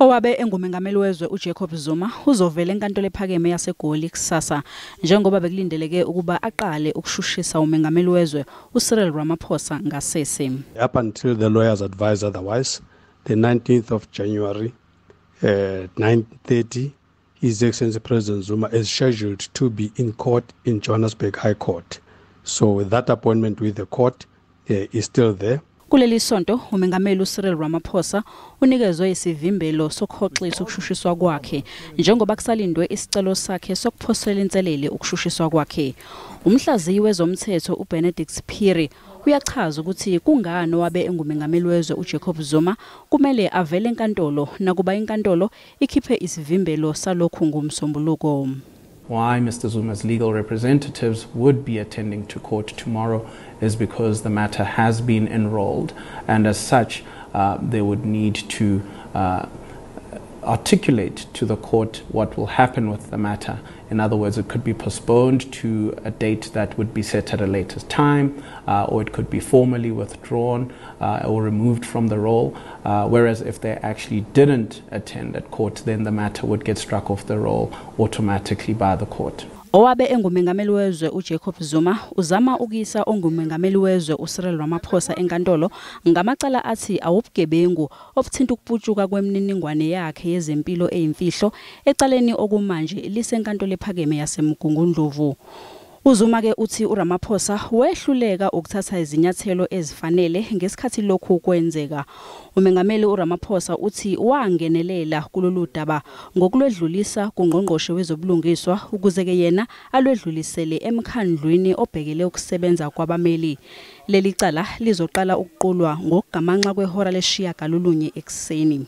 Owabe engumengameli wezwe UJacob Zuma uzovela enkantolo ephakeme yaseGoli kusasa njengoba bekulindeleke ukuba aqale ukushushisa umengameli wezwe uCyril Ramaphosa ngasese. Up until the lawyers advise otherwise, the 19th of January, 9:30, His Excellency President Zuma is scheduled to be in court in Johannesburg High Court. So that appointment with the court is still there. Kuleli sonto umengameli uCyril Ramaphosa unikezwe isivimbelo sokuhoxisa ukushushiswa kwakhe njengoba kusalindwe isicelo sakhe sokuphosela inselele ukushushiswa kwakhe. Umhlaziyi wezomthetho uBenedict Phiri uyachaza ukuthi kungani Owabe engumengameli wezwe uJacob Zuma kumele avele enkantolo nakuba inkantolo ikhiphe isivimbelo salokhu ngumsombuluko. Why Mr. Zuma's legal representatives would be attending to court tomorrow is because the matter has been enrolled, and as such they would need to articulate to the court what will happen with the matter. In other words, it could be postponed to a date that would be set at a later time, or it could be formally withdrawn or removed from the roll. Whereas if they actually didn't attend at court, then the matter would get struck off the roll automatically by the court. Owabe engumengameli wezwe uJacob Zuma uzama ukuyisa ongumengameli wezwe uCyril Ramaphosa enkantolo ngamacala athi owobugebengu obuthinta ukuputshuka kwemininingwane yakhe yezempilo eyimfihlo ecaleni okumanje lisenkantolo ephakeme yase Mgungundlovu. UZuma ke uthi uRamaphosa wehluleka ukuthatha izinyathelo ezifanele ngesikhathi lokhu kwenzeka. Umengameli uRamaphosa uthi wangenelela kulolu daba ngokulwedlulisa kungqongqoshe wezobulungiswa ukuze ke yena alwedlulisele emkhandlwini obhekele ukusebenza kwabameli. Leli cala lizoqala ukuqulwa ngokugamanxa kwehora leshiyagalolunye ekseni.